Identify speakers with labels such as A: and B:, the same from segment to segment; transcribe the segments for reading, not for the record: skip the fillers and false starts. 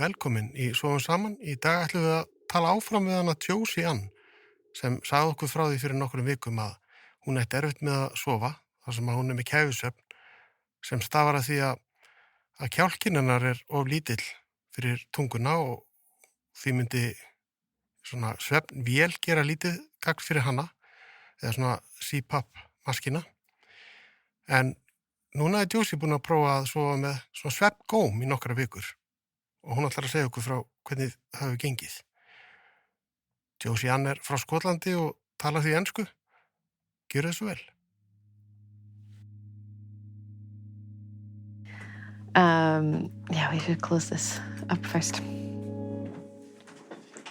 A: velkomin í Sofum saman. Í dag ætlum við að tala áfram við hana Josie Anne sem sagði okkur frá því fyrir nokkrum vikum að hún ætti erfitt með að sofa þar sem að hún með kæfisvefn sem stafar að því að kjálkinn hennar of lítill fyrir tunguna og því myndi svona svefnvél gera lítið gagn fyrir hana eða svona CPAP maskina. En núna Josie búin að prófa að sofa með svona svefngóm í nokkra vikur og hún ætlar að segja okkur frá hvernig það hefur gengið. Josie Anne frá Skotlandi og talar því ensku. Gjörðu þessu vel.
B: Yeah, we should close this up first.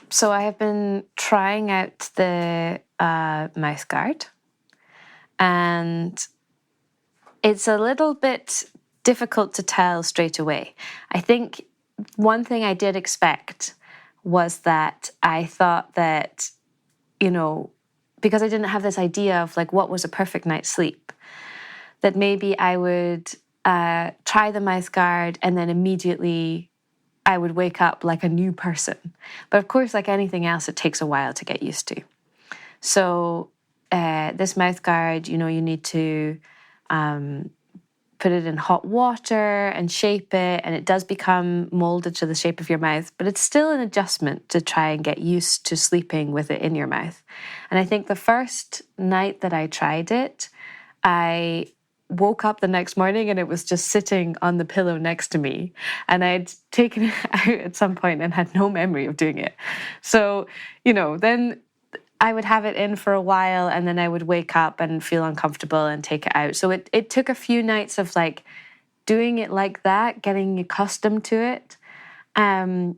B: So I have been trying out the mouth guard, and it's a little bit difficult to tell straight away. I think one thing I did expect was that I thought that, because I didn't have this idea of like what was a perfect night's sleep, that maybe I would try the mouth guard and then immediately I would wake up like a new person. But of course, like anything else, it takes a while to get used to. So this mouth guard, you need to put it in hot water and shape it, and it does become molded to the shape of your mouth, but it's still an adjustment to try and get used to sleeping with it in your mouth. And I think the first night that I tried it, I woke up the next morning and it was just sitting on the pillow next to me, and I'd taken it out at some point and had no memory of doing it. So, then I would have it in for a while and then I would wake up and feel uncomfortable and take it out. So it took a few nights of like doing it like that, getting accustomed to it. And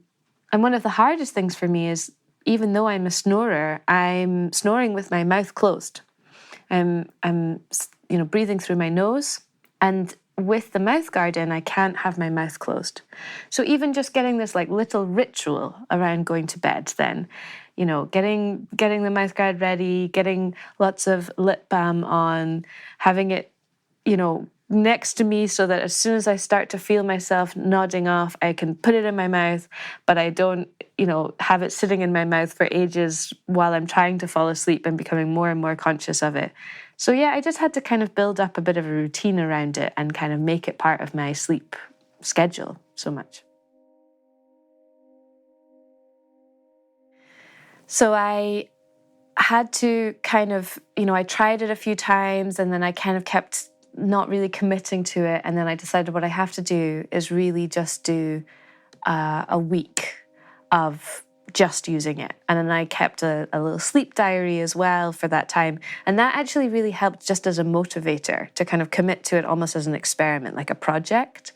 B: one of the hardest things for me is, even though I'm a snorer, I'm snoring with my mouth closed. I'm breathing through my nose, and with the mouth guard in, I can't have my mouth closed. So even just getting this like little ritual around going to bed then, getting the mouth guard ready, getting lots of lip balm on, having it, next to me so that as soon as I start to feel myself nodding off, I can put it in my mouth, but I don't, have it sitting in my mouth for ages while I'm trying to fall asleep and becoming more and more conscious of it. So yeah, I just had to kind of build up a bit of a routine around it and kind of make it part of my sleep schedule so much. So I had to kind of, I tried it a few times and then I kind of kept not really committing to it. And then I decided what I have to do is really just do a week of just using it. And then I kept a little sleep diary as well for that time. And that actually really helped just as a motivator to kind of commit to it almost as an experiment, like a project.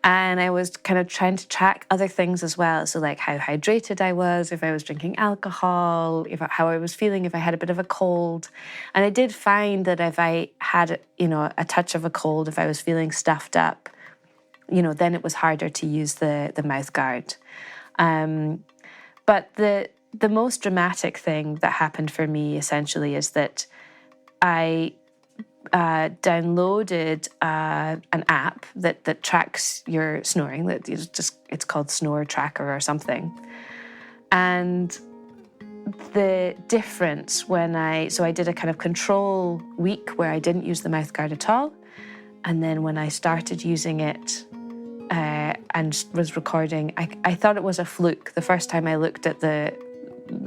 B: And I was kind of trying to track other things as well. So like how hydrated I was, if I was drinking alcohol, how I was feeling, if I had a bit of a cold. And I did find that if I had, a touch of a cold, if I was feeling stuffed up, then it was harder to use the mouth guard. But the most dramatic thing that happened for me essentially is that I downloaded an app that tracks your snoring. It's called Snore Tracker or something. And the difference I did a kind of control week where I didn't use the mouth guard at all. And then when I started using it and was recording, I thought it was a fluke. The first time I looked at the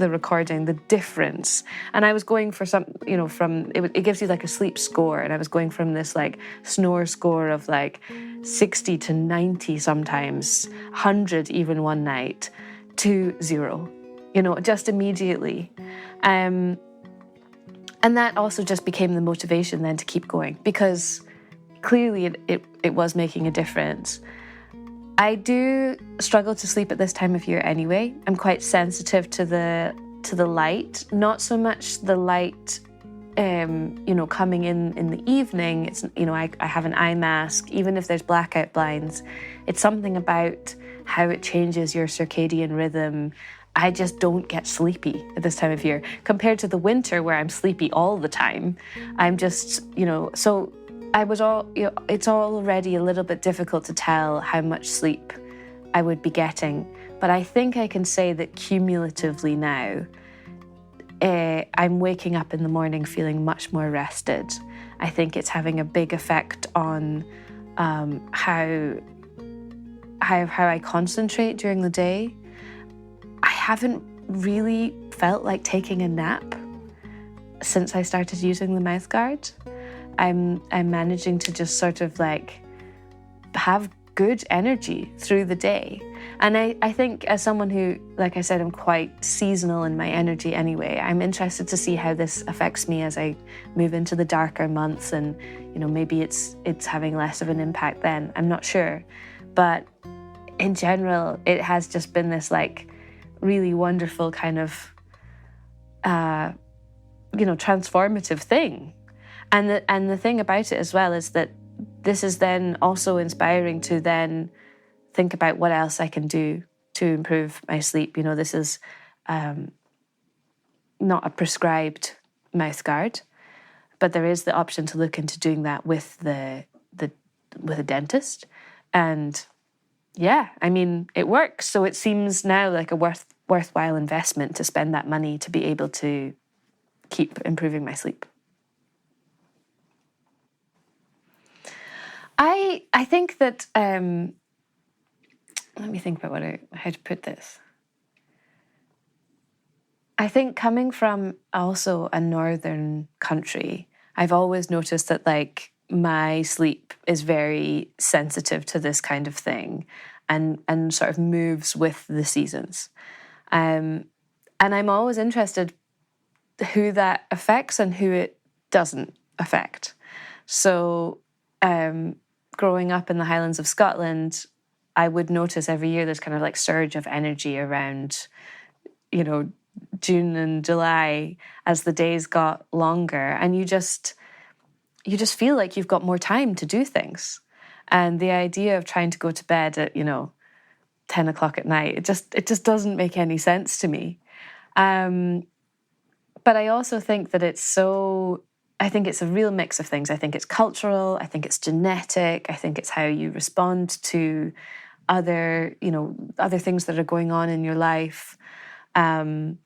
B: recording, the difference. And I was going for some, it gives you like a sleep score. And I was going from this like snore score of like 60 to 90 sometimes, 100 even one night, to 0, just immediately. And that also just became the motivation then to keep going, because clearly it was making a difference. I do struggle to sleep at this time of year anyway. I'm quite sensitive to the light, not so much the light, coming in the evening. It's, I have an eye mask, even if there's blackout blinds. It's something about how it changes your circadian rhythm. I just don't get sleepy at this time of year compared to the winter where I'm sleepy all the time. I'm just, so it's already a little bit difficult to tell how much sleep I would be getting But I think I can say that cumulatively now, I'm waking up in the morning feeling much more rested. I think it's having a big effect on how I concentrate during the day. I haven't really felt like taking a nap since I started using the mouthguard. I'm managing to just sort of like have good energy through the day. And I think as someone who, like I said, I'm quite seasonal in my energy anyway, I'm interested to see how this affects me as I move into the darker months, and maybe it's having less of an impact then. I'm not sure. But in general, it has just been this like really wonderful kind of transformative thing. And the thing about it as well is that this is then also inspiring to then think about what else I can do to improve my sleep. This is not a prescribed mouthguard, but there is the option to look into doing that with a dentist. And yeah, I mean, it works. So it seems now like a worthwhile investment to spend that money to be able to keep improving my sleep. I think that, let me think about how to put this. I think coming from also a northern country, I've always noticed that like my sleep is very sensitive to this kind of thing and sort of moves with the seasons. And I'm always interested who that affects and who it doesn't affect. So growing up in the Highlands of Scotland, I would notice every year there's kind of like surge of energy around, June and July as the days got longer, and you just feel like you've got more time to do things. And the idea of trying to go to bed at 10 o'clock at night, it just doesn't make any sense to me. But I also think that I think it's a real mix of things. I think it's cultural, I think it's genetic, I think it's how you respond to other things that are going on in your life. And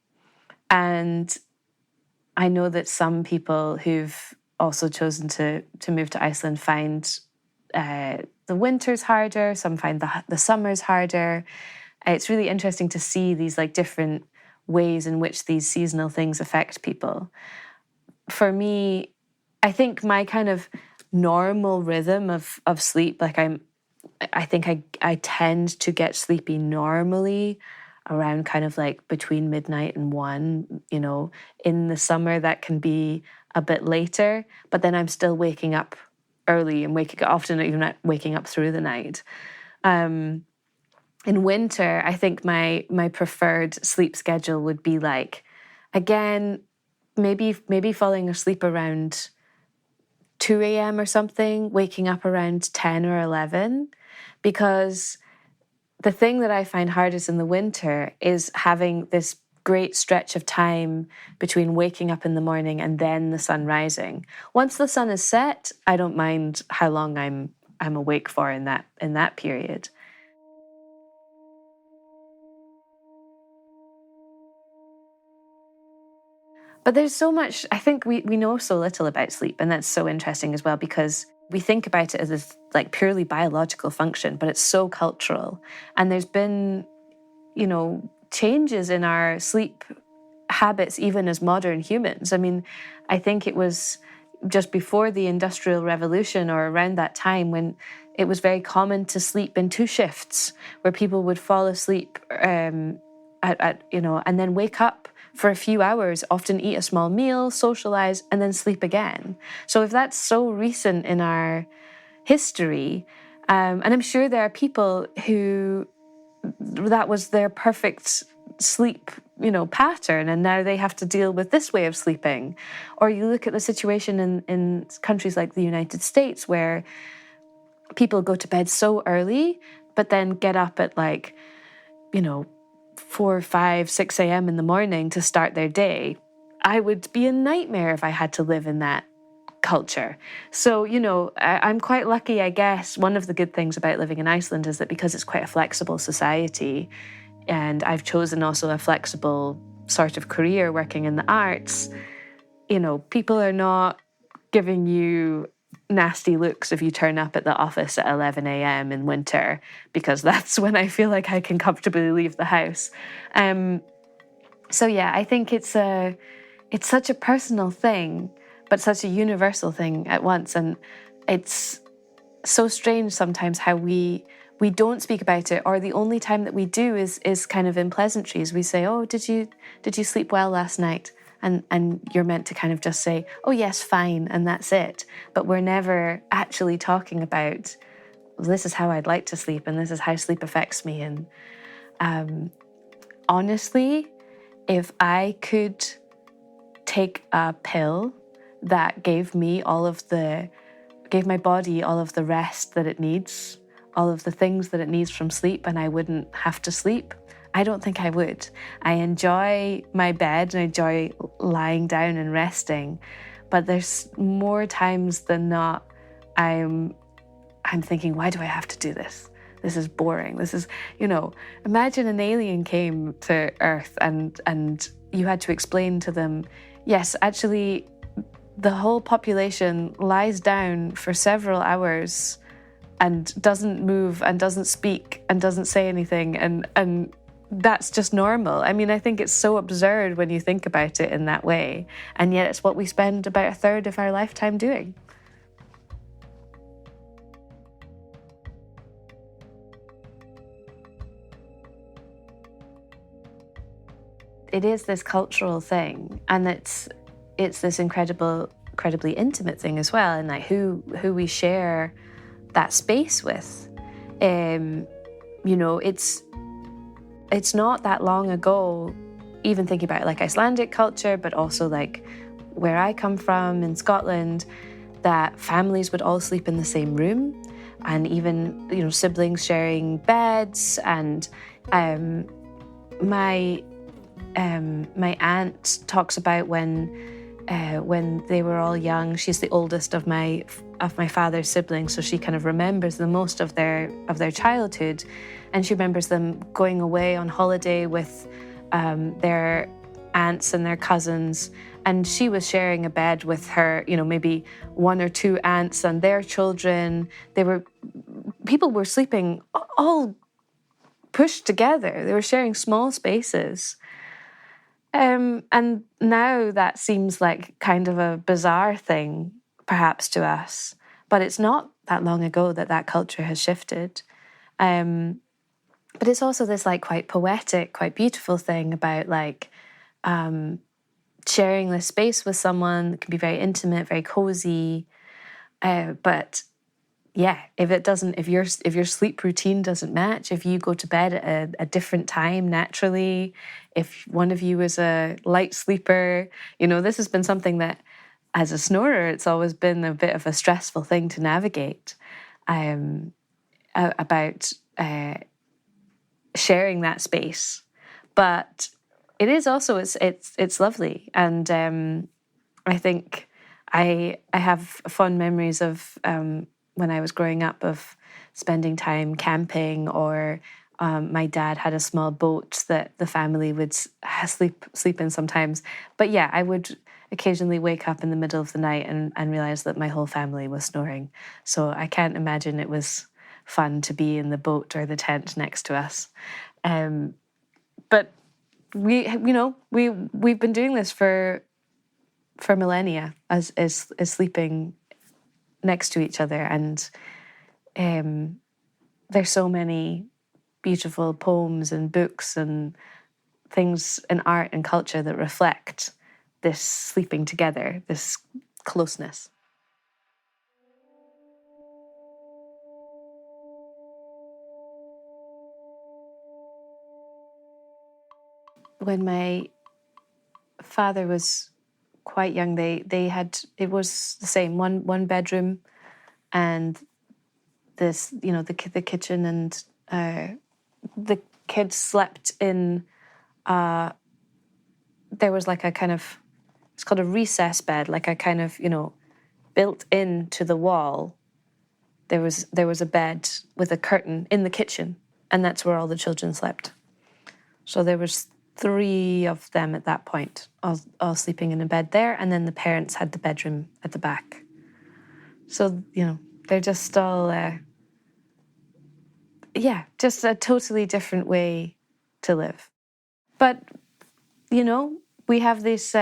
B: I know that some people who've also chosen to move to Iceland find the winters harder, some find the summers harder. It's really interesting to see these like different ways in which these seasonal things affect people. For me, I think my kind of normal rhythm of sleep, like I think I tend to get sleepy normally around kind of like between midnight and 1, in the summer that can be a bit later, but then I'm still waking up early and often even waking up through the night. In winter, I think my preferred sleep schedule would be like, again, maybe falling asleep around 2 a.m. or something, waking up around 10 or 11, because the thing that I find hardest in the winter is having this great stretch of time between waking up in the morning and then the sun rising. Once the sun is set, I don't mind how long I'm awake for in that period. But there's so much, I think we know so little about sleep, and that's so interesting as well, because we think about it as this like purely biological function, but it's so cultural. And there's been, changes in our sleep habits even as modern humans. I mean, I think it was just before the Industrial Revolution or around that time when it was very common to sleep in 2 shifts, where people would fall asleep and then wake up for a few hours, often eat a small meal, socialize, and then sleep again. So if that's so recent in our history, and I'm sure there are people who that was their perfect sleep, pattern, and now they have to deal with this way of sleeping. Or you look at the situation in countries like the United States, where people go to bed so early, but then get up at 4, 5, 6 a.m. in the morning to start their day. I would be a nightmare if I had to live in that culture. So, I'm quite lucky, I guess. One of the good things about living in Iceland is that because it's quite a flexible society, and I've chosen also a flexible sort of career working in the arts, you know, people are not giving you nasty looks if you turn up at the office at 11 a.m. in winter, because that's when I feel like I can comfortably leave the house. So yeah, I think it's such a personal thing, but such a universal thing at once. And it's so strange sometimes how we don't speak about it, or the only time that we do is kind of in pleasantries. We say, "Oh, did you sleep well last night?" And you're meant to kind of just say, "Oh yes, fine," and that's it. But we're never actually talking about, well, this is how I'd like to sleep, and this is how sleep affects me. And honestly, if I could take a pill that gave my body all of the rest that it needs, all of the things that it needs from sleep, and I wouldn't have to sleep, I don't think I would. I enjoy my bed and I enjoy lying down and resting, but there's more times than not I'm thinking, why do I have to do this? This is boring. This is, imagine an alien came to Earth and you had to explain to them, yes, actually, the whole population lies down for several hours and doesn't move and doesn't speak and doesn't say anything, and that's just normal. I mean, I think it's so absurd when you think about it in that way, and yet it's what we spend about a third of our lifetime doing. It is this cultural thing, and it's this incredibly intimate thing as well, and like who we share that space with. It's not that long ago, even thinking about like Icelandic culture, but also like where I come from in Scotland, that families would all sleep in the same room, and even siblings sharing beds. And my aunt talks about when they were all young. She's the oldest of my father's siblings, so she kind of remembers the most of their childhood, and she remembers them going away on holiday with their aunts and their cousins, and she was sharing a bed with her, maybe one or two aunts and their children. People were sleeping all pushed together. They were sharing small spaces. And now that seems like kind of a bizarre thing, perhaps, to us. But it's not that long ago that culture has shifted. But it's also this like quite poetic, quite beautiful thing about like sharing this space with someone. It can be very intimate, very cozy. But yeah, if your sleep routine doesn't match, if you go to bed at a different time naturally, if one of you is a light sleeper, this has been something that, as a snorer, it's always been a bit of a stressful thing to navigate, about sharing that space. But it is also it's lovely, and I think I have fond memories of when I was growing up, of spending time camping, or my dad had a small boat that the family would sleep in sometimes. But yeah, I would occasionally wake up in the middle of the night and realize that my whole family was snoring. So I can't imagine it was fun to be in the boat or the tent next to us. But we've been doing this for millennia, as sleeping next to each other, and there's so many beautiful poems and books and things in art and culture that reflect this sleeping together, this closeness. When my father was quite young, they had, it was the same, one bedroom, and this, the kitchen, and the kids slept in, there was like a kind of, it's called a recess bed, like a kind of, built into the wall. There was a bed with a curtain in the kitchen, and that's where all the children slept. So there was 3 of them at that point, all sleeping in a bed there, and then the parents had the bedroom at the back. So, they're just all, just a totally different way to live. But, we have this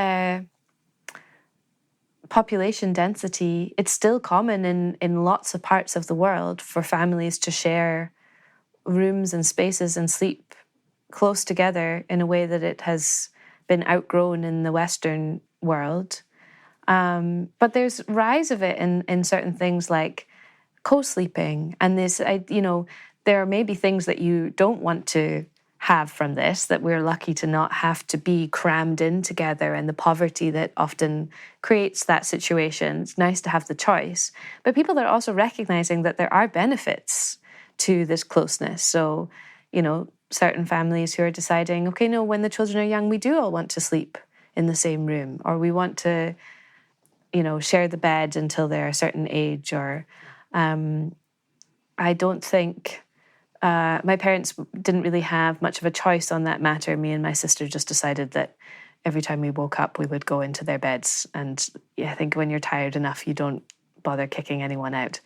B: population density. It's still common in lots of parts of the world for families to share rooms and spaces and sleep close together in a way that it has been outgrown in the Western world. But there's rise of it in certain things like co-sleeping. And there are maybe things that you don't want to have from this, that we're lucky to not have to be crammed in together, and the poverty that often creates that situation. It's nice to have the choice. But people are also recognizing that there are benefits to this closeness. So, certain families who are deciding, okay, no, when the children are young, we do all want to sleep in the same room, or we want to, share the bed until they're a certain age. Or I don't think my parents didn't really have much of a choice on that matter. Me and my sister just decided that every time we woke up, we would go into their beds. And I think when you're tired enough, you don't bother kicking anyone out.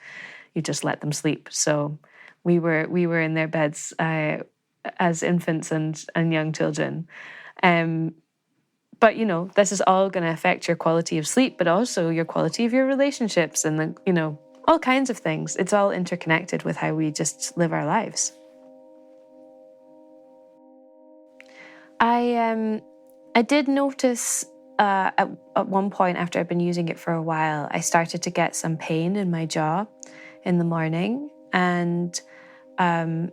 B: You just let them sleep. So we were in their beds as infants and young children. But, this is all going to affect your quality of sleep, but also your quality of your relationships and, all kinds of things. It's all interconnected with how we just live our lives. I did notice at one point, after I'd been using it for a while, I started to get some pain in my jaw in the morning. And that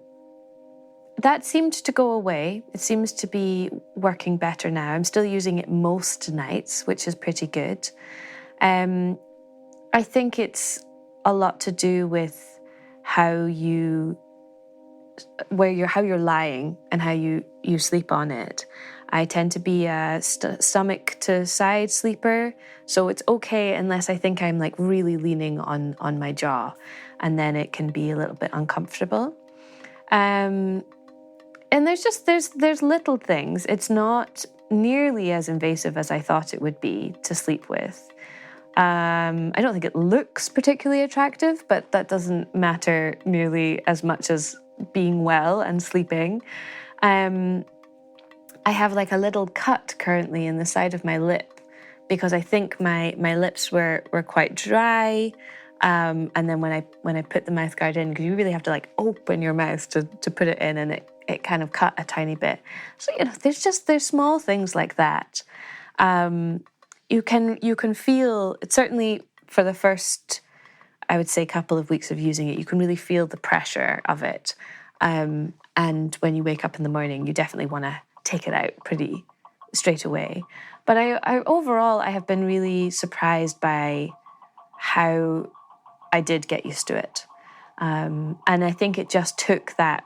B: seemed to go away. It seems to be working better now. I'm still using it most nights, which is pretty good. I think it's a lot to do with how you're lying and how you sleep on it. I tend to be a stomach to side sleeper, so it's okay unless I think I'm like really leaning on my jaw, and then it can be a little bit uncomfortable. And there's little things. It's not nearly as invasive as I thought it would be to sleep with. I don't think it looks particularly attractive, but that doesn't matter nearly as much as being well and sleeping. I have like a little cut currently in the side of my lip because I think my lips were quite dry. And then when I put the mouth guard in, because you really have to like open your mouth to put it in, and it kind of cut a tiny bit. So, there's small things like that. You can feel, certainly for the first, I would say, couple of weeks of using it, you can really feel the pressure of it. And when you wake up in the morning, you definitely want to take it out pretty straight away. But I overall, I have been really surprised by how I did get used to it. And I think it just took that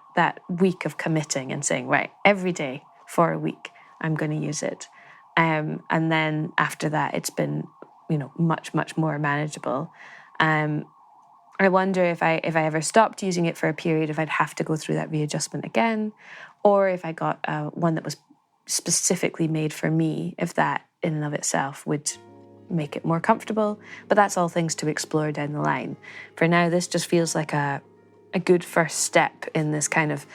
B: week of committing and saying, right, every day for a week, I'm going to use it. And then after that, it's been, much, much more manageable. I wonder if I ever stopped using it for a period, if I'd have to go through that readjustment again, or if I got one that was specifically made for me, if that in and of itself would make it more comfortable. But that's all things to explore down the line. For now, this just feels like a good first step in this kind of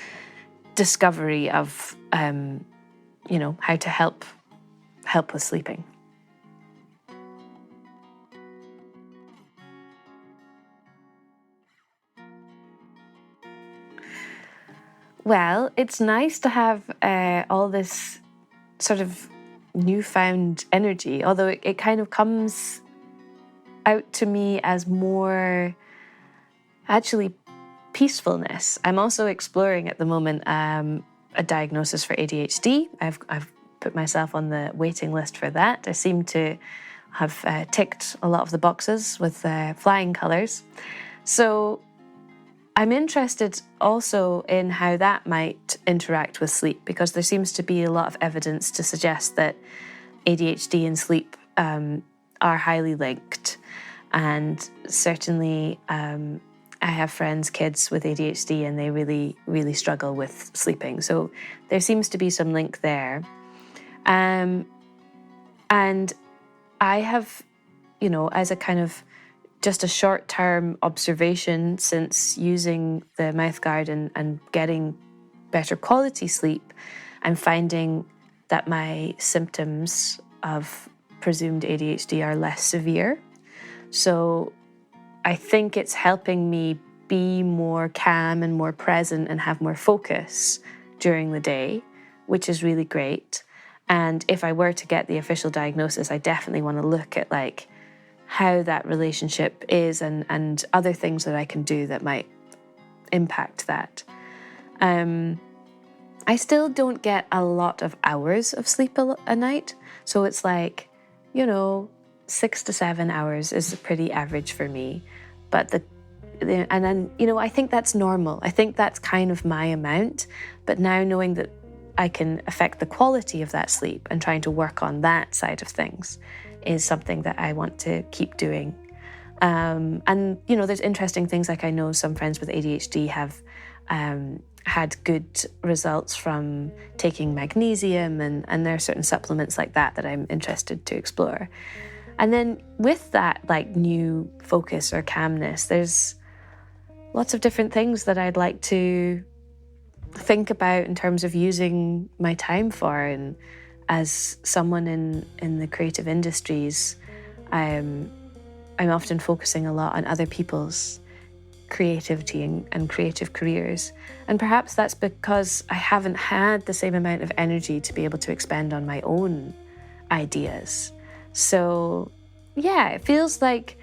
B: discovery of, how to help with sleeping. Well, it's nice to have all this sort of newfound energy, although it kind of comes out to me as more actually peacefulness. I'm also exploring at the moment a diagnosis for ADHD. I've put myself on the waiting list for that. I seem to have ticked a lot of the boxes with flying colours. So I'm interested also in how that might interact with sleep, because there seems to be a lot of evidence to suggest that ADHD and sleep are highly linked. And certainly I I have friends, kids with ADHD, and they really, really struggle with sleeping. So there seems to be some link there. And I have, as a kind of just a short-term observation since using the mouthguard and getting better quality sleep, I'm finding that my symptoms of presumed ADHD are less severe. So I think it's helping me be more calm and more present and have more focus during the day, which is really great. And if I were to get the official diagnosis, I definitely want to look at like how that relationship is and other things that I can do that might impact that. I still don't get a lot of hours of sleep a night. So it's like, 6 to 7 hours is pretty average for me. But I think that's normal. I think that's kind of my amount. But now knowing that I can affect the quality of that sleep and trying to work on that side of things is something that I want to keep doing. There's interesting things, like I know some friends with ADHD have had good results from taking magnesium, and there are certain supplements like that I'm interested to explore. And then with that like new focus or calmness, there's lots of different things that I'd like to think about in terms of using my time for. And as someone in the creative industries, I'm often focusing a lot on other people's creativity and creative careers. And perhaps that's because I haven't had the same amount of energy to be able to expend on my own ideas. So yeah, it feels like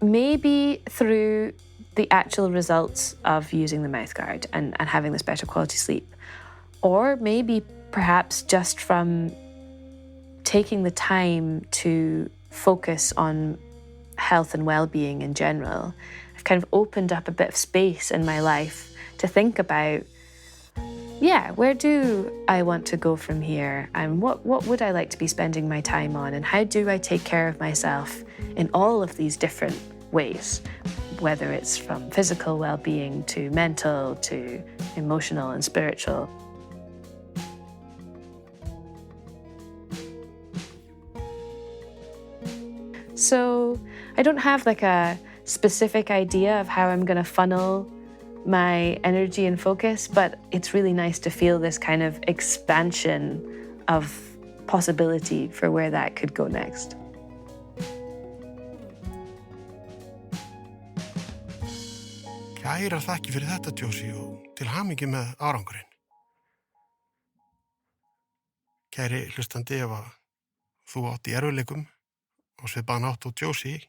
B: maybe through the actual results of using the mouthguard and having this better quality sleep, or maybe perhaps just from taking the time to focus on health and well-being in general, I've kind of opened up a bit of space in my life to think about, where do I want to go from here? And what would I like to be spending my time on? And how do I take care of myself in all of these different ways, whether it's from physical well-being to mental to emotional and spiritual. So I don't have like a specific idea of how I'm going to funnel my energy and focus, but it's really nice to feel this kind of expansion of possibility for where that could go next.
A: Kærar þakkir fyrir þetta, Josie, og til hamingju með árangurinn. Kæri hlustandi, ef að þú átt í erfiðleikum og svipaðan hátt og Josie,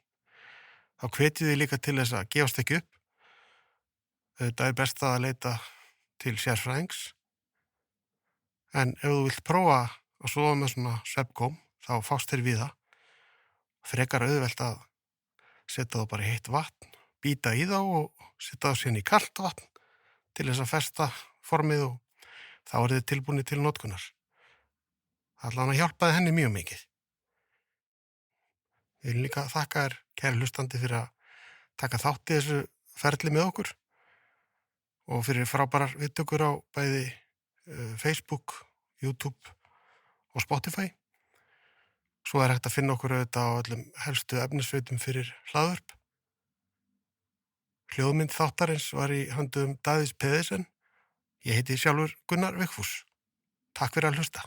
A: þá hvet ég þig líka til þess að gefast ekki upp. Þetta er best að leita til sérfræðings. En ef þú vilt prófa að sofa með svona svefngóm, þá fást þér við það. Frekar auðvelt að setja þá bara í heitt vatn, bíta í þá og setja þá síðan í kalt vatn til þess að festa formið, og þá er þið tilbúinir til notkunar. Allan að hjálpaði henni mjög mikið. Ég vil líka þakka þér, kæri hlustandi, fyrir að taka þátt í þessu ferli með okkur og fyrir frábærar viðtökur á bæði Facebook, YouTube og Spotify. Svo er hægt að finna okkur auðvitað á öllum helstu efnisveitum fyrir hlaðvörp. Hljóðmynd þáttarins var í höndum Davíðs Pedersen. Ég heiti sjálfur Gunnar Vigfús. Takk fyrir að hlusta.